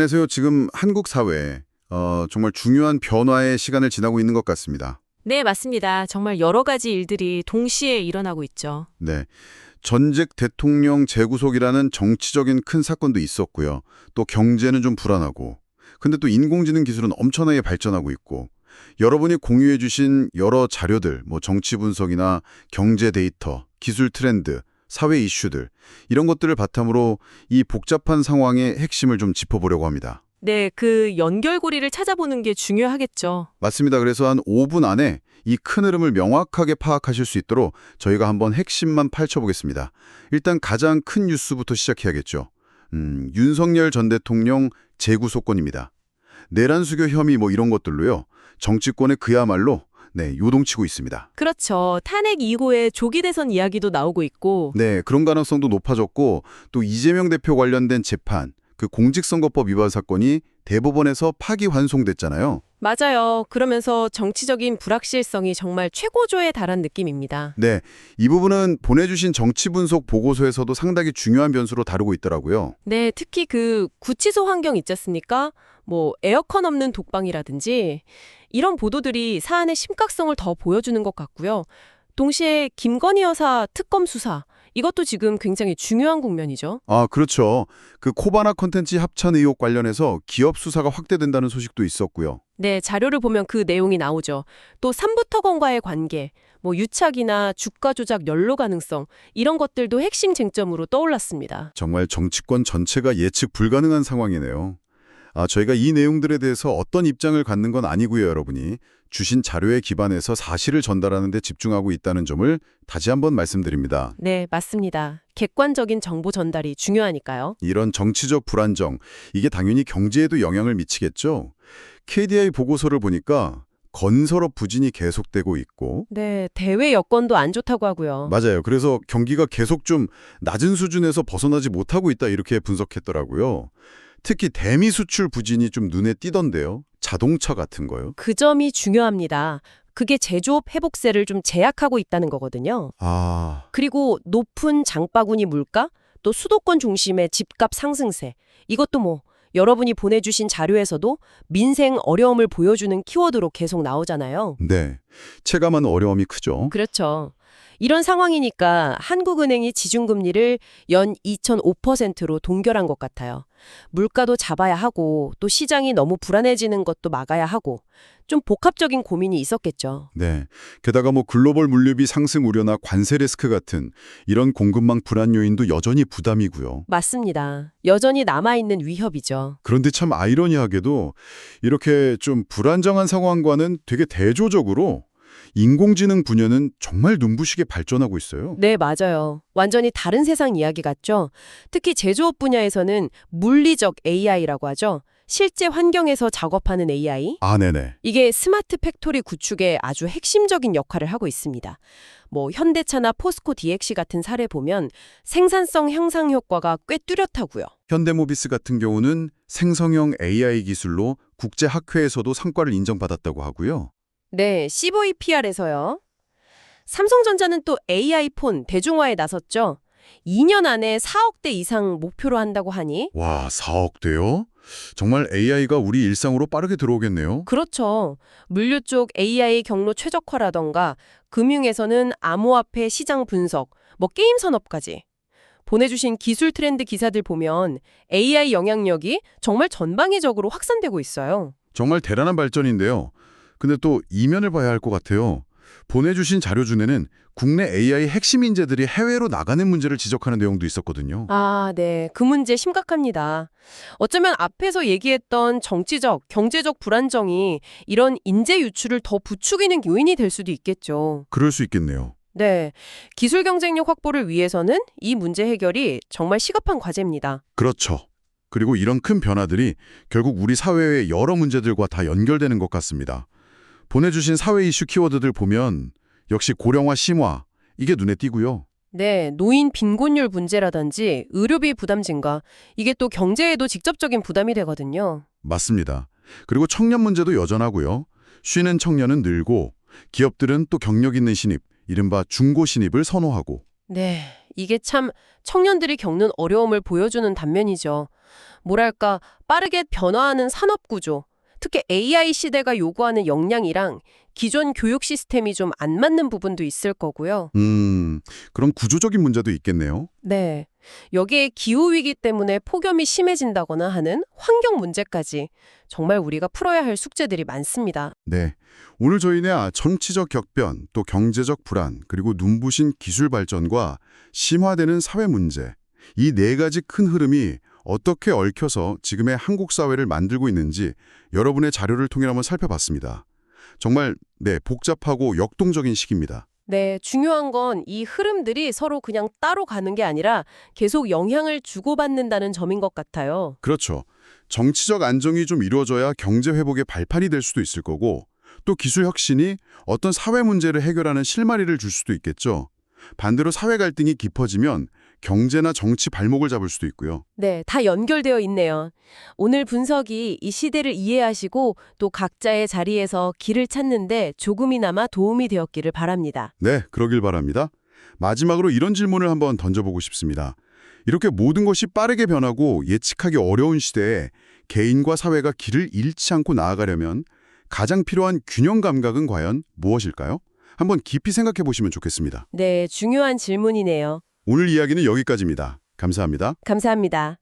안에서요, 지금 한국 사회에 정말 중요한 변화의 시간을 지나고 있는 것 같습니다. 네, 맞습니다. 정말 여러 가지 일들이 동시에 일어나고 있죠. 네. 전직 대통령 재구속이라는 정치적인 큰 사건도 있었고요. 또 경제는 좀 불안하고. 근데 또 인공지능 기술은 엄청나게 발전하고 있고. 여러분이 공유해 주신 여러 자료들, 뭐 정치 분석이나 경제 데이터, 기술 트렌드, 사회 이슈들, 이런 것들을 바탕으로 이 복잡한 상황의 핵심을 좀 짚어보려고 합니다. 네, 그 연결고리를 찾아보는 게 중요하겠죠. 맞습니다. 그래서 한 5분 안에 이 큰 흐름을 명확하게 파악하실 수 있도록 저희가 한번 핵심만 파헤쳐보겠습니다. 일단 가장 큰 뉴스부터 시작해야겠죠. 윤석열 전 대통령 재구속건입니다. 내란 수교 혐의 뭐 이런 것들로요. 정치권에 그야말로 요동치고 있습니다. 그렇죠. 탄핵 이후에 조기 대선 이야기도 나오고 있고. 네, 그런 가능성도 높아졌고 또 이재명 대표 관련된 재판, 그 공직선거법 위반 사건이 대법원에서 파기환송됐잖아요. 맞아요. 그러면서 정치적인 불확실성이 정말 최고조에 달한 느낌입니다. 네, 이 부분은 보내주신 정치 분석 보고서에서도 상당히 중요한 변수로 다루고 있더라고요. 네, 특히 그 구치소 환경 있지 않습니까? 뭐 에어컨 없는 독방이라든지 이런 보도들이 사안의 심각성을 더 보여주는 것 같고요. 동시에 김건희 여사 특검 수사, 이것도 지금 굉장히 중요한 국면이죠. 아, 그렇죠. 그 코바나 콘텐츠 합찬 의혹 관련해서 기업 수사가 확대된다는 소식도 있었고요. 네, 자료를 보면 그 내용이 나오죠. 또 삼부토건과의 관계, 뭐 유착이나 주가 조작 연루 가능성, 이런 것들도 핵심 쟁점으로 떠올랐습니다. 정말 정치권 전체가 예측 불가능한 상황이네요. 저희가 이 내용들에 대해서 어떤 입장을 갖는 건 아니고요, 여러분이. 주신 자료에 기반해서 사실을 전달하는 데 집중하고 있다는 점을 다시 한번 말씀드립니다. 네, 맞습니다. 객관적인 정보 전달이 중요하니까요. 이런 정치적 불안정, 이게 당연히 경제에도 영향을 미치겠죠. KDI 보고서를 보니까 건설업 부진이 계속되고 있고 네, 대외 여건도 안 좋다고 하고요. 맞아요. 그래서 경기가 계속 좀 낮은 수준에서 벗어나지 못하고 있다 이렇게 분석했더라고요. 특히 대미 수출 부진이 좀 눈에 띄던데요. 자동차 같은 거요. 그 점이 중요합니다. 그게 제조업 회복세를 좀 제약하고 있다는 거거든요. 그리고 높은 장바구니 물가, 또 수도권 중심의 집값 상승세. 이것도 뭐 여러분이 보내주신 자료에서도 민생 어려움을 보여주는 키워드로 계속 나오잖아요. 네. 체감하는 어려움이 크죠. 그렇죠. 이런 상황이니까 한국은행이 지준금리를 연 2.5%로 동결한 것 같아요. 물가도 잡아야 하고 또 시장이 너무 불안해지는 것도 막아야 하고 좀 복합적인 고민이 있었겠죠. 네. 게다가 뭐 글로벌 물류비 상승 우려나 관세 리스크 같은 이런 공급망 불안 요인도 여전히 부담이고요. 맞습니다. 여전히 남아있는 위협이죠. 그런데 참 아이러니하게도 이렇게 좀 불안정한 상황과는 되게 대조적으로 인공지능 분야는 정말 눈부시게 발전하고 있어요. 네, 맞아요. 완전히 다른 세상 이야기 같죠? 특히 제조업 분야에서는 물리적 AI라고 하죠. 실제 환경에서 작업하는 AI. 네네. 이게 스마트 팩토리 구축에 아주 핵심적인 역할을 하고 있습니다. 뭐 현대차나 포스코 DX 같은 사례 보면 생산성 향상 효과가 꽤 뚜렷하고요. 현대모비스 같은 경우는 생성형 AI 기술로 국제학회에서도 상과를 인정받았다고 하고요. 네, CVPR에서요. 삼성전자는 또 AI 폰 대중화에 나섰죠. 2년 안에 4억 대 이상 목표로 한다고 하니. 와, 4억 대요? 정말 AI가 우리 일상으로 빠르게 들어오겠네요. 그렇죠. 물류 쪽 AI 경로 최적화라던가 금융에서는 암호화폐 시장 분석, 뭐 게임 산업까지. 보내주신 기술 트렌드 기사들 보면 AI 영향력이 정말 전방위적으로 확산되고 있어요. 정말 대단한 발전인데요. 근데 또 이면을 봐야 할 것 같아요. 보내주신 자료 중에는 국내 AI 핵심 인재들이 해외로 나가는 문제를 지적하는 내용도 있었거든요. 네. 그 문제 심각합니다. 어쩌면 앞에서 얘기했던 정치적, 경제적 불안정이 이런 인재 유출을 더 부추기는 요인이 될 수도 있겠죠. 그럴 수 있겠네요. 네. 기술 경쟁력 확보를 위해서는 이 문제 해결이 정말 시급한 과제입니다. 그렇죠. 그리고 이런 큰 변화들이 결국 우리 사회의 여러 문제들과 다 연결되는 것 같습니다. 보내주신 사회 이슈 키워드들 보면 역시 고령화 심화, 이게 눈에 띄고요. 네, 노인 빈곤율 문제라든지 의료비 부담 증가, 이게 또 경제에도 직접적인 부담이 되거든요. 맞습니다. 그리고 청년 문제도 여전하고요. 쉬는 청년은 늘고 기업들은 또 경력 있는 신입, 이른바 중고 신입을 선호하고 네, 이게 참 청년들이 겪는 어려움을 보여주는 단면이죠. 뭐랄까, 빠르게 변화하는 산업 구조, 특히 AI 시대가 요구하는 역량이랑 기존 교육 시스템이 좀 안 맞는 부분도 있을 거고요. 그런 구조적인 문제도 있겠네요. 네. 여기에 기후위기 때문에 폭염이 심해진다거나 하는 환경 문제까지 정말 우리가 풀어야 할 숙제들이 많습니다. 네. 오늘 저희는 정치적 격변, 또 경제적 불안, 그리고 눈부신 기술 발전과 심화되는 사회 문제, 이 네 가지 큰 흐름이 어떻게 얽혀서 지금의 한국 사회를 만들고 있는지 여러분의 자료를 통해 한번 살펴봤습니다. 정말 복잡하고 역동적인 시기입니다. 네, 중요한 건 이 흐름들이 서로 그냥 따로 가는 게 아니라 계속 영향을 주고받는다는 점인 것 같아요. 그렇죠. 정치적 안정이 좀 이루어져야 경제 회복의 발판이 될 수도 있을 거고, 또 기술 혁신이 어떤 사회 문제를 해결하는 실마리를 줄 수도 있겠죠. 반대로 사회 갈등이 깊어지면 경제나 정치 발목을 잡을 수도 있고요. 네, 다 연결되어 있네요. 오늘 분석이 이 시대를 이해하시고 또 각자의 자리에서 길을 찾는데 조금이나마 도움이 되었기를 바랍니다. 네, 그러길 바랍니다. 마지막으로 이런 질문을 한번 던져보고 싶습니다. 이렇게 모든 것이 빠르게 변하고 예측하기 어려운 시대에 개인과 사회가 길을 잃지 않고 나아가려면 가장 필요한 균형 감각은 과연 무엇일까요? 한번 깊이 생각해 보시면 좋겠습니다. 네, 중요한 질문이네요. 오늘 이야기는 여기까지입니다. 감사합니다. 감사합니다.